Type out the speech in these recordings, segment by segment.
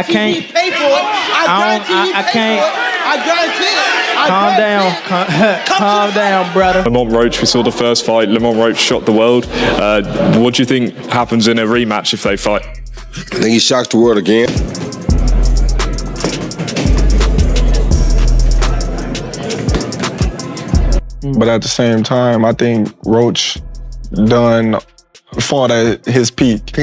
I can't. TV pay for it. I can't. I guarantee it. Calm down. Calm down, brother. Lamont Roach, we saw the first fight. Lamont Roach shocked the world. What do you think happens in a rematch if they fight? I think he shocks the world again. But at the same time, I think Roach fought at his peak.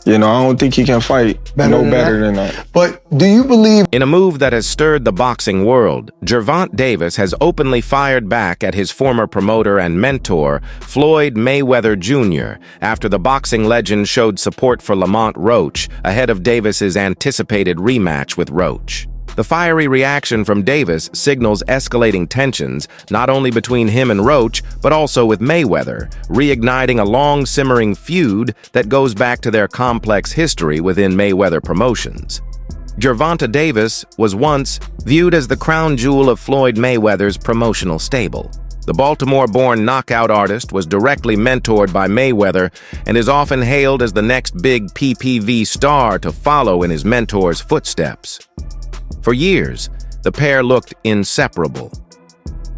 You know, I don't think he can fight better than that. But do you believe... In a move that has stirred the boxing world, Gervonta Davis has openly fired back at his former promoter and mentor, Floyd Mayweather Jr., after the boxing legend showed support for Lamont Roach ahead of Davis's anticipated rematch with Roach. The fiery reaction from Davis signals escalating tensions, not only between him and Roach, but also with Mayweather, reigniting a long-simmering feud that goes back to their complex history within Mayweather Promotions. Gervonta Davis was once viewed as the crown jewel of Floyd Mayweather's promotional stable. The Baltimore-born knockout artist was directly mentored by Mayweather and is often hailed as the next big PPV star to follow in his mentor's footsteps. For years, the pair looked inseparable.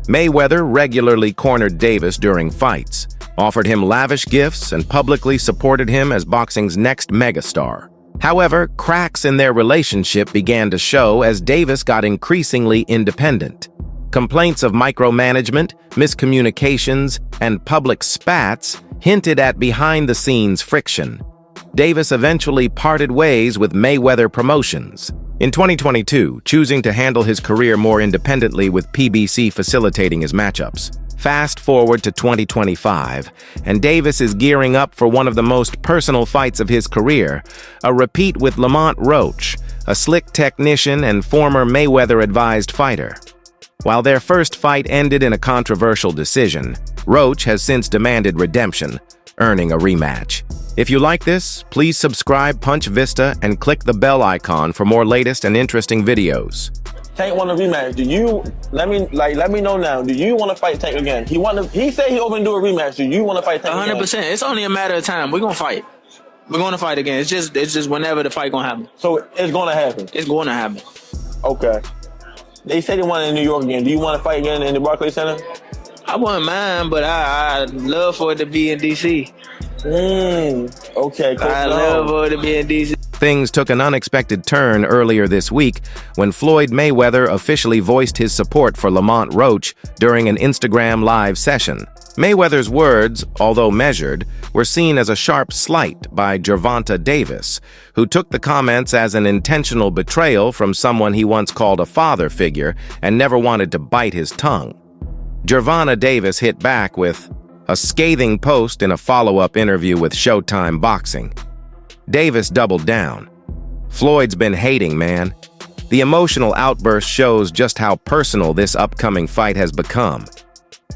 Mayweather regularly cornered Davis during fights, offered him lavish gifts, and publicly supported him as boxing's next megastar. However, cracks in their relationship began to show as Davis got increasingly independent. Complaints of micromanagement, miscommunications, and public spats hinted at behind-the-scenes friction. Davis eventually parted ways with Mayweather Promotions. In 2022, choosing to handle his career more independently with PBC facilitating his matchups. Fast forward to 2025, and Davis is gearing up for one of the most personal fights of his career, a repeat with Lamont Roach, a slick technician and former Mayweather-advised fighter. While their first fight ended in a controversial decision, Roach has since demanded redemption, earning a rematch. If you like this, please subscribe Punch Vista and click the bell icon for more latest and interesting videos. Tank want a rematch. Let me know now. Do you want to fight Tank again? He said he open to do a rematch. Do you want to fight Tank 100%. It's only a matter of time. We're gonna fight. We're gonna fight again. It's just whenever the fight gonna happen. So it's gonna happen. It's going to happen. Okay. They say they want it in New York again. Do you want to fight again in the Barclays Center? I wouldn't mind, but I'd love for it to be in DC. Okay. Cool. I'd love for it to be in DC. Things took an unexpected turn earlier this week when Floyd Mayweather officially voiced his support for Lamont Roach during an Instagram live session. Mayweather's words, although measured, were seen as a sharp slight by Gervonta Davis, who took the comments as an intentional betrayal from someone he once called a father figure and never wanted to bite his tongue. Gervonta Davis hit back with a scathing post in a follow-up interview with Showtime Boxing. Davis doubled down. Floyd's been hating, man. The emotional outburst shows just how personal this upcoming fight has become.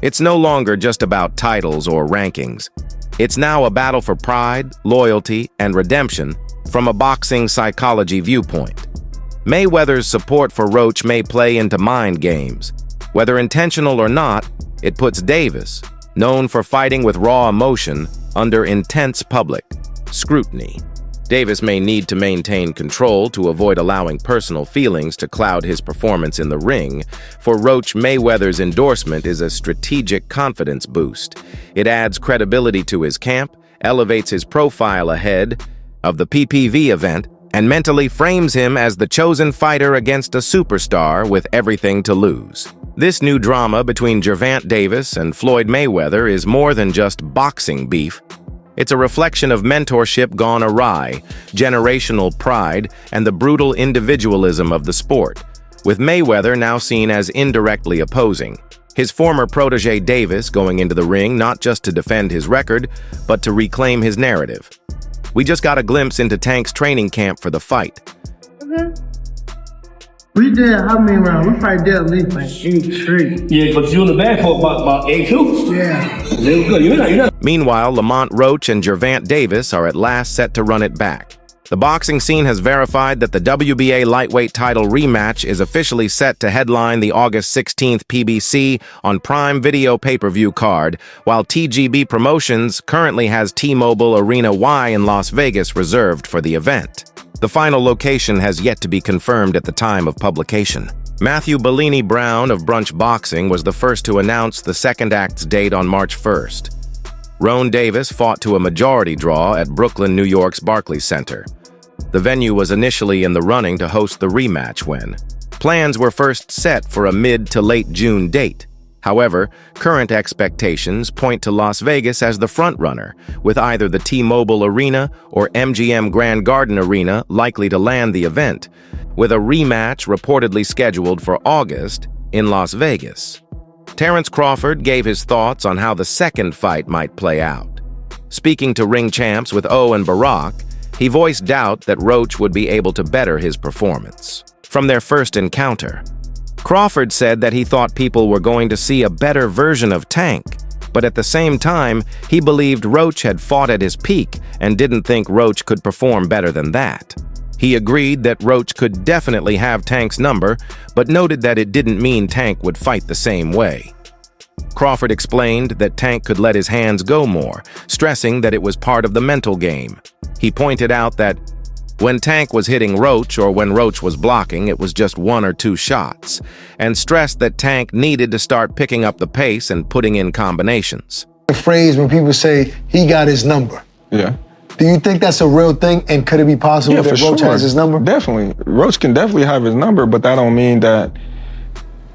It's no longer just about titles or rankings. It's now a battle for pride, loyalty, and redemption from a boxing psychology viewpoint. Mayweather's support for Roach may play into mind games. Whether intentional or not, it puts Davis, known for fighting with raw emotion, under intense public scrutiny. Davis may need to maintain control to avoid allowing personal feelings to cloud his performance in the ring. For Roach, Mayweather's endorsement is a strategic confidence boost. It adds credibility to his camp, elevates his profile ahead of the PPV event, and mentally frames him as the chosen fighter against a superstar with everything to lose. This new drama between Gervonta Davis and Floyd Mayweather is more than just boxing beef. It's a reflection of mentorship gone awry, generational pride, and the brutal individualism of the sport, with Mayweather now seen as indirectly opposing. His former protege Davis going into the ring not just to defend his record, but to reclaim his narrative. We just got a glimpse into Tank's training camp for the fight. We did how many rounds? We probably did at least like 8 straight. Yeah, but you in the back for about 8 too? Yeah. You're not. Meanwhile, Lamont Roach and Gervonta Davis are at last set to run it back. The boxing scene has verified that the WBA lightweight title rematch is officially set to headline the August 16th PBC on Prime Video pay-per-view card, while TGB Promotions currently has T-Mobile Arena Y in Las Vegas reserved for the event. The final location has yet to be confirmed at the time of publication. Matthew Bellini Brown of Brunch Boxing was the first to announce the second act's date on March 1st. Roan Davis fought to a majority draw at Brooklyn, New York's Barclays Center. The venue was initially in the running to host the rematch when plans were first set for a mid to late June date. However, current expectations point to Las Vegas as the frontrunner, with either the T-Mobile Arena or MGM Grand Garden Arena likely to land the event, with a rematch reportedly scheduled for August in Las Vegas. Terrence Crawford gave his thoughts on how the second fight might play out. Speaking to Ring Champs with O and Barack, he voiced doubt that Roach would be able to better his performance. From their first encounter, Crawford said that he thought people were going to see a better version of Tank, but at the same time, he believed Roach had fought at his peak and didn't think Roach could perform better than that. He agreed that Roach could definitely have Tank's number, but noted that it didn't mean Tank would fight the same way. Crawford explained that Tank could let his hands go more, stressing that it was part of the mental game. He pointed out that when Tank was hitting Roach or when Roach was blocking, it was just 1 or 2 shots, and stressed that Tank needed to start picking up the pace and putting in combinations. The phrase when people say he got his number. Yeah. Do you think that's a real thing, and could it be possible that Roach has his number? Definitely. Roach can definitely have his number, but that don't mean that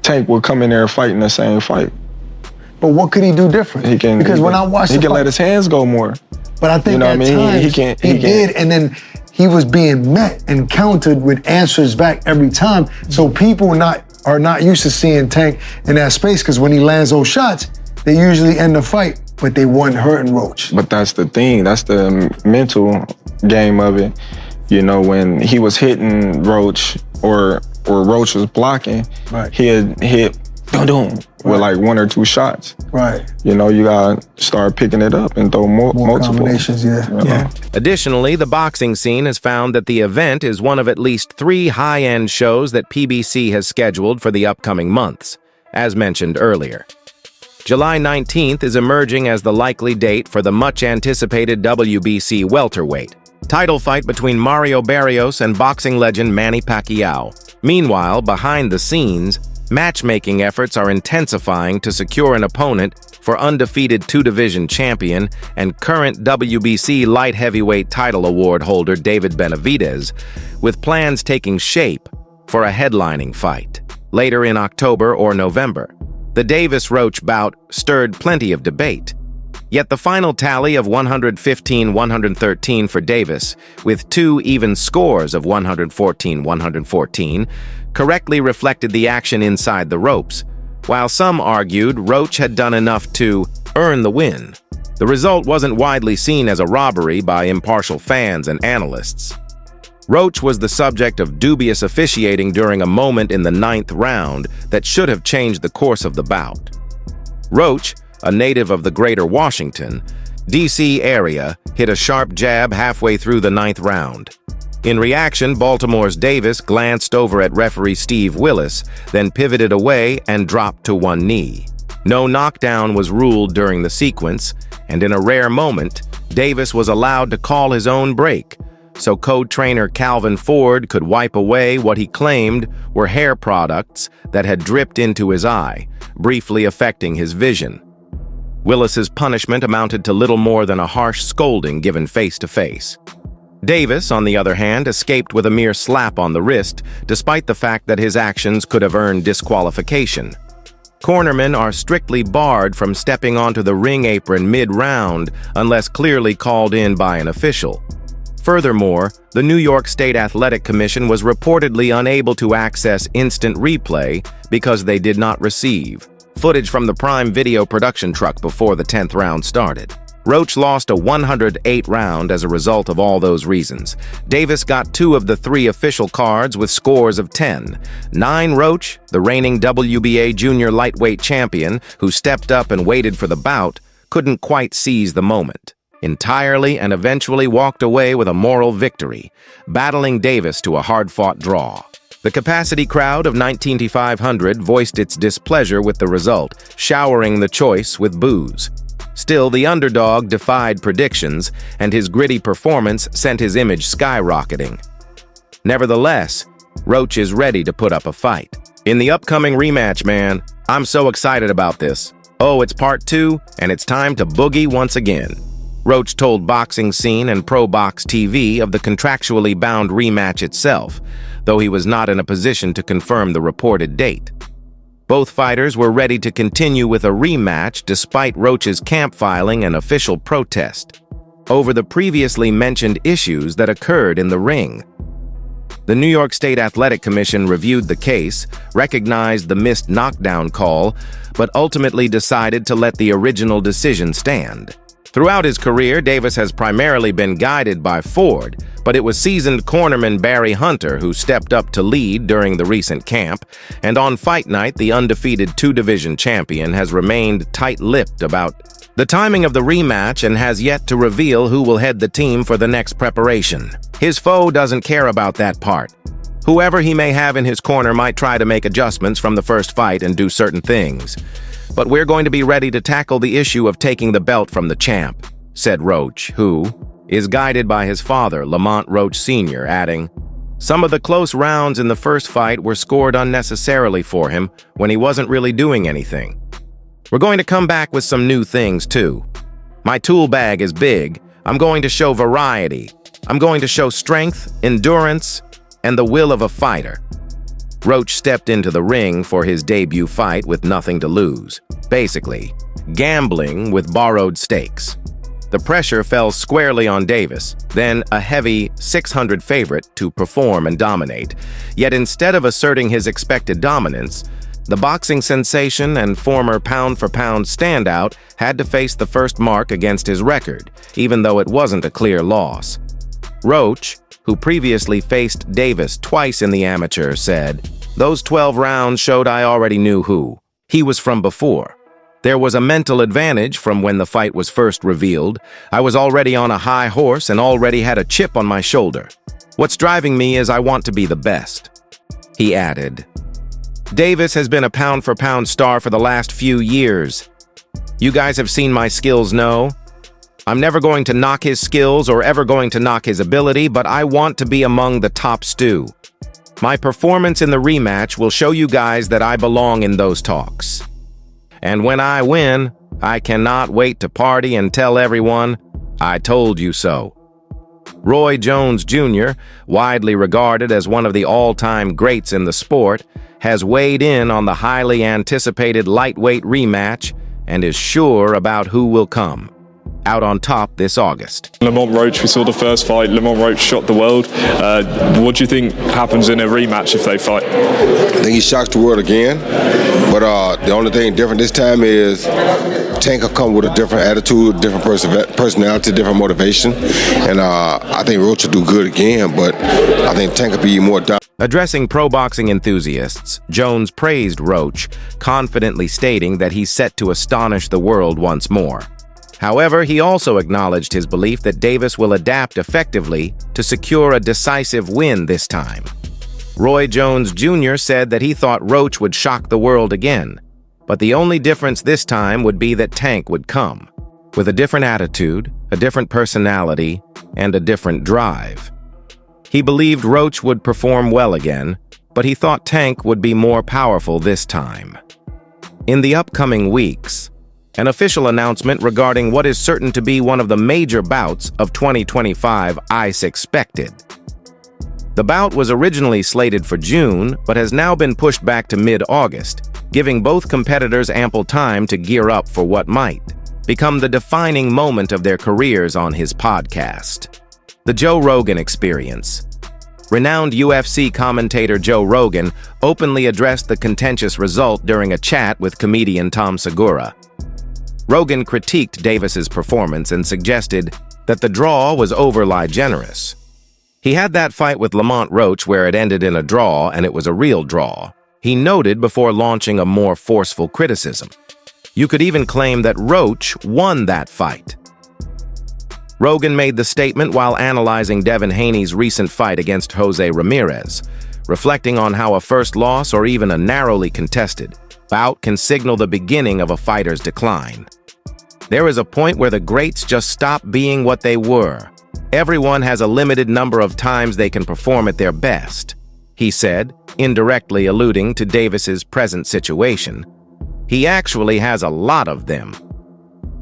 Tank will come in there fighting the same fight. But what could he do different? Because when I watched he can let his hands go more. But I think at times he did, and then he was being met and countered with answers back every time. So people are not used to seeing Tank in that space, because when he lands those shots, they usually end the fight, but they weren't hurting Roach. But that's the thing. That's the mental game of it. You know, when he was hitting Roach or Roach was blocking, right, he'd hit with like 1 or 2 shots. Right. You know, you gotta start picking it up and throw more multiple combinations. Yeah. Additionally, the boxing scene has found that the event is one of at least 3 high-end shows that PBC has scheduled for the upcoming months, as mentioned earlier. July 19th is emerging as the likely date for the much-anticipated WBC welterweight title fight between Mario Barrios and boxing legend Manny Pacquiao. Meanwhile, behind the scenes, matchmaking efforts are intensifying to secure an opponent for undefeated 2-division champion and current WBC light heavyweight title award holder David Benavidez, with plans taking shape for a headlining fight later in October or November. The Davis-Roach bout stirred plenty of debate. Yet the final tally of 115-113 for Davis, with 2 even scores of 114-114, correctly reflected the action inside the ropes, while some argued Roach had done enough to earn the win. The result wasn't widely seen as a robbery by impartial fans and analysts. Roach was the subject of dubious officiating during a moment in the 9th round that should have changed the course of the bout. Roach, a native of the greater Washington, D.C. area, hit a sharp jab halfway through the 9th round. In reaction, Baltimore's Davis glanced over at referee Steve Willis, then pivoted away and dropped to one knee. No knockdown was ruled during the sequence, and in a rare moment, Davis was allowed to call his own break, so co-trainer Calvin Ford could wipe away what he claimed were hair products that had dripped into his eye, briefly affecting his vision. Willis's punishment amounted to little more than a harsh scolding given face-to-face. Davis, on the other hand, escaped with a mere slap on the wrist, despite the fact that his actions could have earned disqualification. Cornermen are strictly barred from stepping onto the ring apron mid-round unless clearly called in by an official. Furthermore, the New York State Athletic Commission was reportedly unable to access instant replay because they did not receive footage from the Prime Video production truck before the 10th round started. Roach lost a 108 round as a result of all those reasons. Davis got 2 of the 3 official cards with scores of 10. 9 Roach, the reigning WBA junior lightweight champion who stepped up and waited for the bout, couldn't quite seize the moment entirely and eventually walked away with a moral victory, battling Davis to a hard-fought draw. The capacity crowd of 19,500 voiced its displeasure with the result, showering the choice with boos. Still, the underdog defied predictions, and his gritty performance sent his image skyrocketing. Nevertheless, Roach is ready to put up a fight. In the upcoming rematch, man, I'm so excited about this. Oh, it's part 2, and it's time to boogie once again. Roach told Boxing Scene and Pro Box TV of the contractually bound rematch itself, though he was not in a position to confirm the reported date. Both fighters were ready to continue with a rematch despite Roach's camp filing an official protest over the previously mentioned issues that occurred in the ring. The New York State Athletic Commission reviewed the case, recognized the missed knockdown call, but ultimately decided to let the original decision stand. Throughout his career, Davis has primarily been guided by Ford, but it was seasoned cornerman Barry Hunter who stepped up to lead during the recent camp, and on fight night, the undefeated two-division champion has remained tight-lipped about the timing of the rematch and has yet to reveal who will head the team for the next preparation. His foe doesn't care about that part. Whoever he may have in his corner might try to make adjustments from the first fight and do certain things. But we're going to be ready to tackle the issue of taking the belt from the champ, said Roach, who is guided by his father, Lamont Roach Sr., adding, some of the close rounds in the first fight were scored unnecessarily for him when he wasn't really doing anything. We're going to come back with some new things, too. My tool bag is big. I'm going to show variety. I'm going to show strength, endurance, and the will of a fighter. Roach stepped into the ring for his debut fight with nothing to lose. Basically, gambling with borrowed stakes. The pressure fell squarely on Davis, then a heavy 600 favorite to perform and dominate. Yet instead of asserting his expected dominance, the boxing sensation and former pound-for-pound standout had to face the first mark against his record, even though it wasn't a clear loss. Roach, who previously faced Davis twice in the amateur, said, those 12 rounds showed I already knew who he was from before. There was a mental advantage from when the fight was first revealed. I was already on a high horse and already had a chip on my shoulder. What's driving me is I want to be the best. He added, Davis has been a pound-for-pound star for the last few years. You guys have seen my skills, no? I'm never going to knock his skills or ever going to knock his ability, but I want to be among the top stew. My performance in the rematch will show you guys that I belong in those talks. And when I win, I cannot wait to party and tell everyone, I told you so. Roy Jones Jr., widely regarded as one of the all-time greats in the sport, has weighed in on the highly anticipated lightweight rematch and is sure about who will come out on top this August. Lamont Roach, we saw the first fight. Lamont Roach shocked the world. What do you think happens in a rematch if they fight? I think he shocks the world again. But the only thing different this time is Tank will come with a different attitude, different personality, different motivation. And I think Roach will do good again, but I think Tank will be more dominant. Addressing pro boxing enthusiasts, Jones praised Roach, confidently stating that he's set to astonish the world once more. However, he also acknowledged his belief that Davis will adapt effectively to secure a decisive win this time. Roy Jones Jr. said that he thought Roach would shock the world again, but the only difference this time would be that Tank would come, with a different attitude, a different personality, and a different drive. He believed Roach would perform well again, but he thought Tank would be more powerful this time. In the upcoming weeks, an official announcement regarding what is certain to be one of the major bouts of 2025 is expected. The bout was originally slated for June, but has now been pushed back to mid-August, giving both competitors ample time to gear up for what might become the defining moment of their careers on his podcast. The Joe Rogan Experience. Renowned UFC commentator Joe Rogan openly addressed the contentious result during a chat with comedian Tom Segura. Rogan critiqued Davis's performance and suggested that the draw was overly generous. He had that fight with Lamont Roach where it ended in a draw and it was a real draw, he noted before launching a more forceful criticism. You could even claim that Roach won that fight. Rogan made the statement while analyzing Devin Haney's recent fight against Jose Ramirez, reflecting on how a first loss or even a narrowly contested bout can signal the beginning of a fighter's decline. There is a point where the greats just stop being what they were. Everyone has a limited number of times they can perform at their best, he said, indirectly alluding to Davis's present situation. He actually has a lot of them.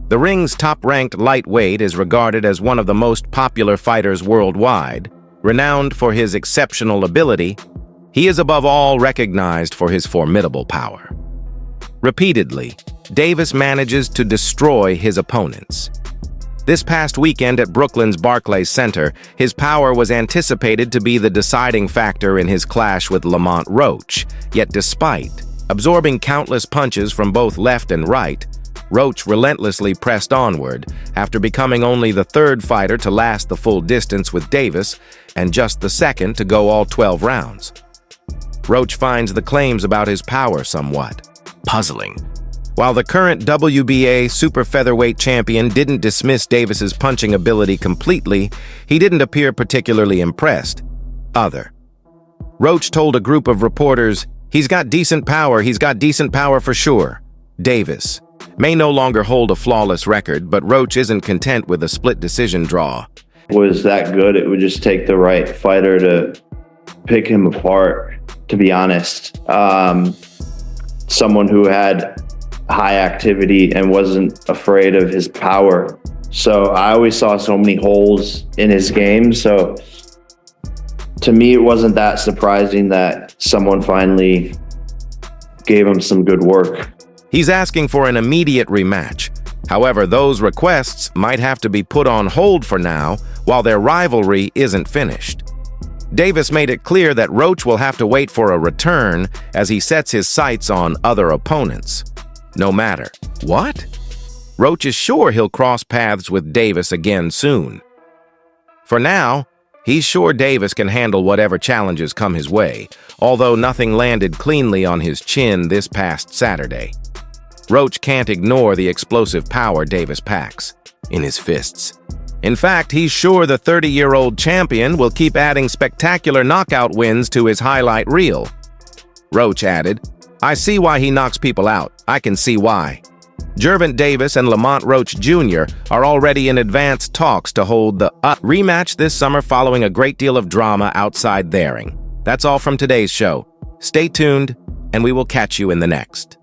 The ring's top-ranked lightweight is regarded as one of the most popular fighters worldwide. Renowned for his exceptional ability, he is above all recognized for his formidable power. Repeatedly, Davis manages to destroy his opponents. This past weekend at Brooklyn's Barclays Center, his power was anticipated to be the deciding factor in his clash with Lamont Roach. Yet despite absorbing countless punches from both left and right, Roach relentlessly pressed onward after becoming only the third fighter to last the full distance with Davis and just the second to go all 12 rounds. Roach finds the claims about his power somewhat puzzling. While the current WBA super featherweight champion didn't dismiss Davis's punching ability completely, he didn't appear particularly impressed. Roach told a group of reporters, he's got decent power for sure. Davis may no longer hold a flawless record, but Roach isn't content with a split decision draw. Was that good? It would just take the right fighter to pick him apart, to be honest. Someone who had high activity and wasn't afraid of his power. So I always saw so many holes in his game. So to me, it wasn't that surprising that someone finally gave him some good work. He's asking for an immediate rematch. However, those requests might have to be put on hold for now while their rivalry isn't finished. Davis made it clear that Roach will have to wait for a return as he sets his sights on other opponents. No matter what, Roach is sure he'll cross paths with Davis again soon. For now, he's sure Davis can handle whatever challenges come his way, although nothing landed cleanly on his chin this past Saturday. Roach can't ignore the explosive power Davis packs in his fists. In fact, he's sure the 30-year-old champion will keep adding spectacular knockout wins to his highlight reel. Roach added, I see why he knocks people out. I can see why. Gervonta Davis and Lamont Roach Jr. are already in advanced talks to hold the rematch this summer following a great deal of drama outside their ring. That's all from today's show. Stay tuned, and we will catch you in the next.